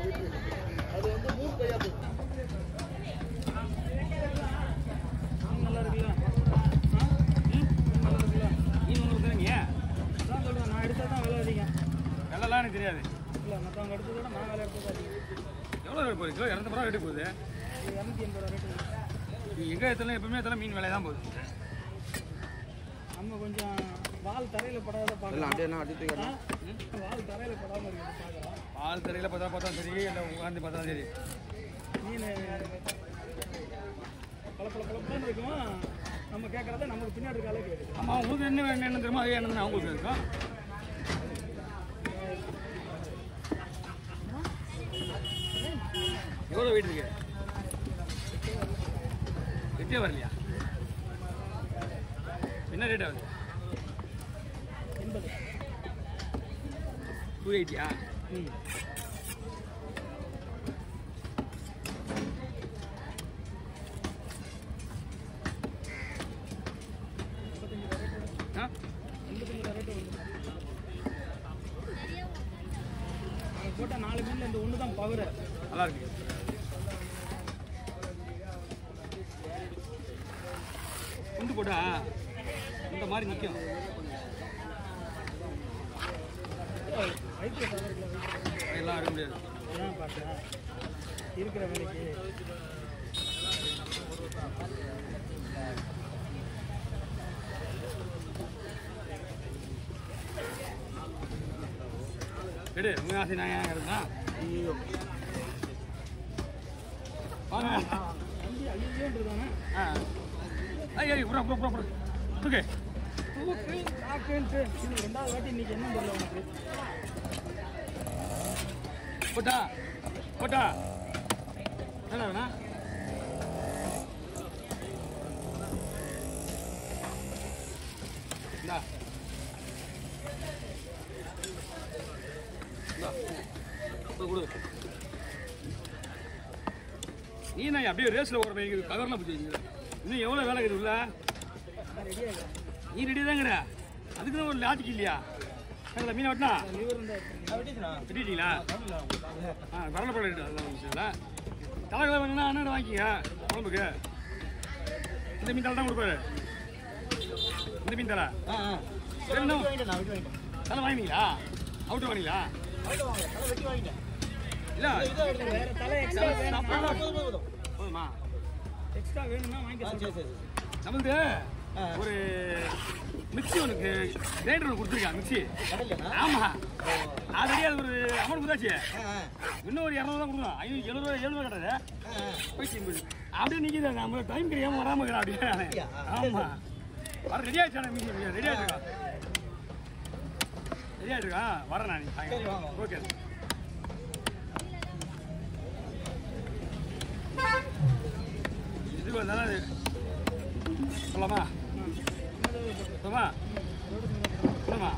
அது வந்து 3 பையா போகும். நல்லா இருக்குல்ல? நல்லா இருக்குல்ல? நீ ஒன்று தரீங்க அதான் சொல்கிறேன். நான் எடுத்தால் தான் விலை அதிகம். வெள்ளலாம் எனக்கு தெரியாது. இல்லை மற்றவங்க எடுத்ததை விட நான் விலை எடுத்தது அதிகம். எவ்வளோ ரேட் போகுது? கிலோ 250 ரூபா ரேட்டு போகுது. 280 ரூபா ரேட்டு. நீ எங்கே எடுத்தாலும் எப்பவுமே எடுத்தாலும் மீன் விலை தான் போகுது. நம்ம கொஞ்சம் வால் தரையில் படாத பார்க்கலாம். வால் தரையில் படாமல் இருக்குது பார்க்கலாம். பால் தரையில் பார்த்தா சரி, இல்லை உட்காந்து பார்த்தா சரி. மீன் பழப்பழப்பழப்பழன்னு இருக்கும். நம்ம கேட்குறத நமக்கு பின்னாடி இருக்காலே கேட்குது. ஆமாம், உங்களுக்கு என்ன தெரியுமோ அதே என்ன அவங்களுக்கு இருக்கும். எவ்வளோ வெயிட் இருக்கு? வெட்டியே வரலையா? என்ன ரேட் ஆகுது? 80. 280யா? ஆ 85 ரேட்டு வந்து அதை போட்டால் 4 மீனில் இந்த ஒன்று தான் பவரு. நல்லா இருக்கு. குண்டு போட்டா இந்த மாதிரி நிற்கும். வயிற்று எல்லாம் இருக்க முடியாது. அதான் பார்த்தேன் இருக்கிற வேலைக்கு. எடு உங்க ஆசை நான் ஏன் இருந்தா வாங்க. ஐயோன்றதானே ஐயோ புறா புறா புறா புறா ஓகே. தூக்கு காக்குன்ட்டு இது 2வது வாட்டி இன்னைக்கு என்ன தெரியல உனக்கு. போட்டா போட்டா என்ன வேணா? இந்தா கொடு. நீ நான் அப்படியே ரேஸில் ஓடுற பையன் கவர்லாம் பிடிச்சிங்க. இன்னும் எவ்வளோ வேலை இருக்குது உள்ள? நீ ரெடி தாங்கிற. அதுக்குன்னு ஒரு லாஜிக் இல்லையா? எங்களை மீனை வெட்டினா வெட்டிட்டீங்களா? வரலப்பட இல்லை தலைகளை வேணும்னா அண்ணன் வாங்கிக்க குழம்புக்கு. இந்த மீன் தலை தான் கொடுப்பாரு. இந்த மீன் தலை தலை வாங்கினீங்களா? அவுட்டு வாங்கினீங்களா? இல்லை போதுமா? எக்ஸ்ட்ரா வேணும்னா வாங்கிக்க. நம்மளுக்கு ஒரு மிக்சி ஒன்று கிரைண்டர் ஒன்று கொடுத்துருக்கா. மிக்சி ஆமா ஆல்ரெடி அது ஒரு அமௌண்ட் கொடுத்தாச்சு. இன்னும் ஒரு 200 தான் கொடுக்கணும். 570 700 கிடையாது. போயிட்டு அப்படியே நிற்கிது. நம்ம டைம் கிடையாம வராமல் இருக்கிறா அப்படியே. ஆமா வர ரெடி ஆயிடுச்சா? மிக்சி ரெடி ஆகிட்டுருக்கா. ரெடி ஆகிட்டுருக்கா. வரேன் நான். ஓகே இது வந்தாலும் சொல்லலாமா? சொல்லமா சொல்லமா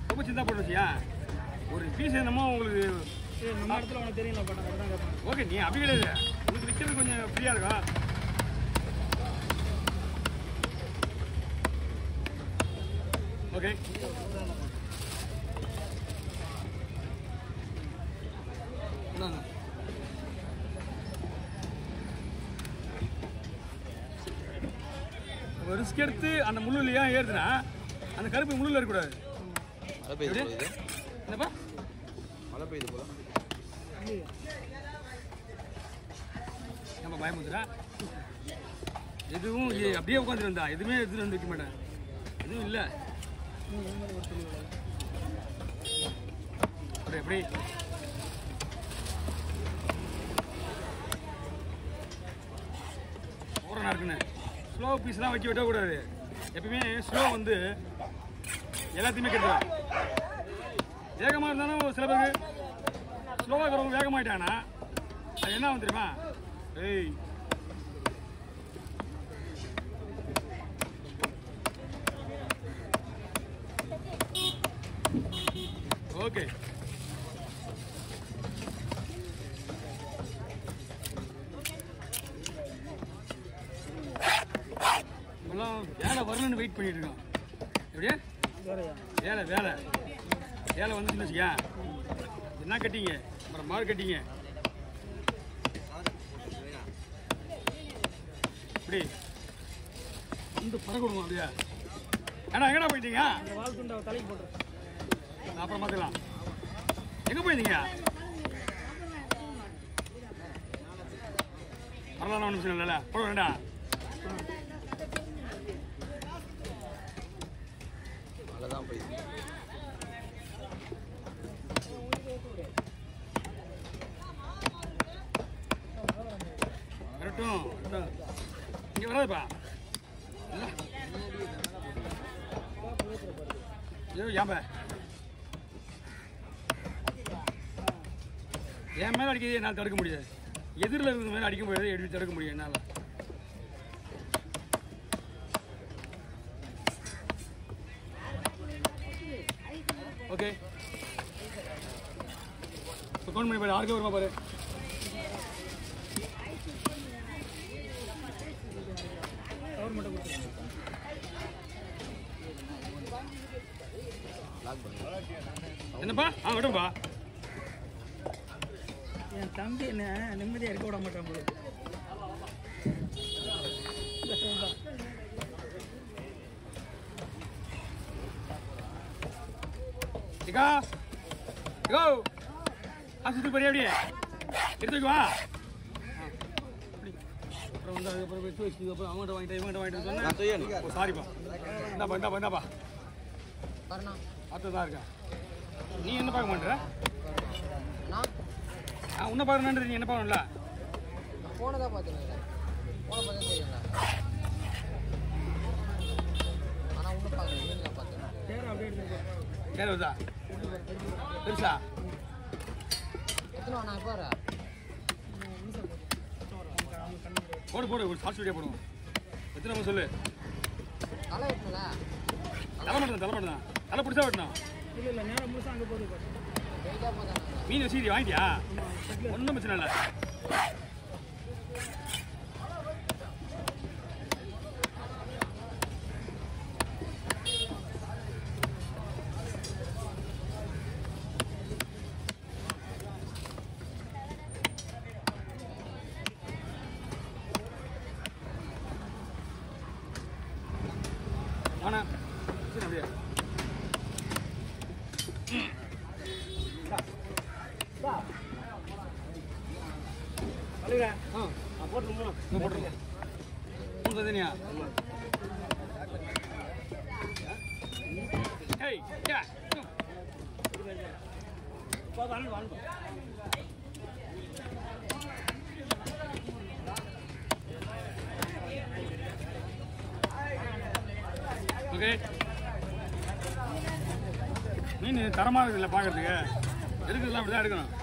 ரொம்ப சிந்தா போட்டு வச்சியா? ஒரு பீஸ் என்னமோ உங்களுக்கு நம்ம இடத்துல உனக்கு தெரியல. பட் ஓகே நீ அப்படி கிடையாது. உங்களுக்கு விற்கிறது கொஞ்சம் ஃப்ரீயாக இருக்கும். ஓகே ரிஸ்க் எடுத்து அந்த முள்ளு ஏன் ஏறுதுன்னா அந்த கருப்பு முள்ளில் இருக்கக்கூடாது. என்னப்பா மழை பெய்யுது போல. நம்ம பயமுத்துறா எதுவும் அப்படியே உட்காந்துட்டு வந்தா எதுவுமே எடுத்துட்டு வந்து வைக்க மாட்டேன். எதுவும் இல்லை எப்படி ஓரனா இருக்குன்னு ஸ்லோ பீஸ்லாம் வைக்க விடக்கூடாது. எப்பயுமே ஸ்லோ வந்து எல்லாத்தையுமே கெடுத்துடும். வேகமாக இருந்தாலும் சில பேருக்கு ஸ்லோவாக இருக்கிறவங்க வேகமாயிட்டாங்கன்னா அது என்ன வந்து தெரியுமா? ஏய் ஓகே இப்பெல்லாம் வேலை வரணும்னு வெயிட் பண்ணிட்டு இருக்கோம். எப்படியா வேலை வேலை வேலை வந்துச்சுன்னு வச்சுக்கா என்ன கட்டிங்க அப்புறம் மாறு கட்டிங்க இப்படி வந்து பறக்கணும் அப்படியா ஏன்னா எங்கடா போயிட்டீங்க அந்த வால் துண்டை தலைக்கு போட்டுரு அப்புறம் பார்த்துக்கலாம் எங்கே போயிருந்தீங்க வரலாம் ஒன்றும் பிரச்சனை இல்லைல்ல போட வேண்டாம் அவ்வளோதான் போயிருக்கு வரட்டும் இங்கே வராதுப்பா ஐயோ ஏன்பா என் மேலே அடிக்கிறது என்னால் தடுக்க முடியாது எதிரில் இருக்கிற மேலே அடிக்க முடியாது எடுத்து தடுக்க முடியும் என்னால் ஓகே இப்போ கவுண்ட் பண்ணி பாரு ஆறுக்கே வருமா பாரு கவர்மெண்ட்டை கொடுத்துருங்க என்னப்பா விடும்பா என் தம்பி என்ன நிம்மதியாக இருக்க விட மாட்டான் போல இக்கா இக்கோ சுற்றி போறியா அப்படியே எடுத்துக்கு வா அப்புறம் வந்து அதுக்கப்புறம் எடுத்து வச்சுக்கு அப்புறம் அவங்கள்ட்ட வாங்கிட்டு சொன்னேன் நான் செய்யணும் ஓ சாரிப்பா இந்தாப்பா பார்த்து தான் இருக்கா நீ என்ன பார்க்க மாட்டேற நான் உன்னை பார்க்கணுன்ற நீ என்ன பார்க்கணும்ல போனை தான் பார்த்துருங்க போனை பார்த்து தெரியுங்க ஆனால் ஒன்றும் பார்க்கல நான் பார்த்தேன் நேரம் அப்படியே எடுத்துருக்கோம் யார் வருதா பெருசா எத்தனை நான் இப்போ போடு ஒரு ஷார்ட்ஸ் வீடியோ போடுவோம் எத்தனை நம்ம சொல்லு தலை வெட்டல தலை தான் தலை பிடிச்சா வெட்டணும் இல்லை நேரம் முழுசாக அங்கே போகுது வெயிட்டாக பார்த்தேன் மீன் வச்சு வாங்கிட்டியா ஒன்றும் பிரச்சனை இல்லை ஆனா சரி அப்படியே போட்டுருங்க தனியா ஏய் ஓகே மீன் தரமாக இருக்குல்ல பார்க்கறதுக்கு எடுக்கிறதுலாம் அப்படி தான் எடுக்கணும்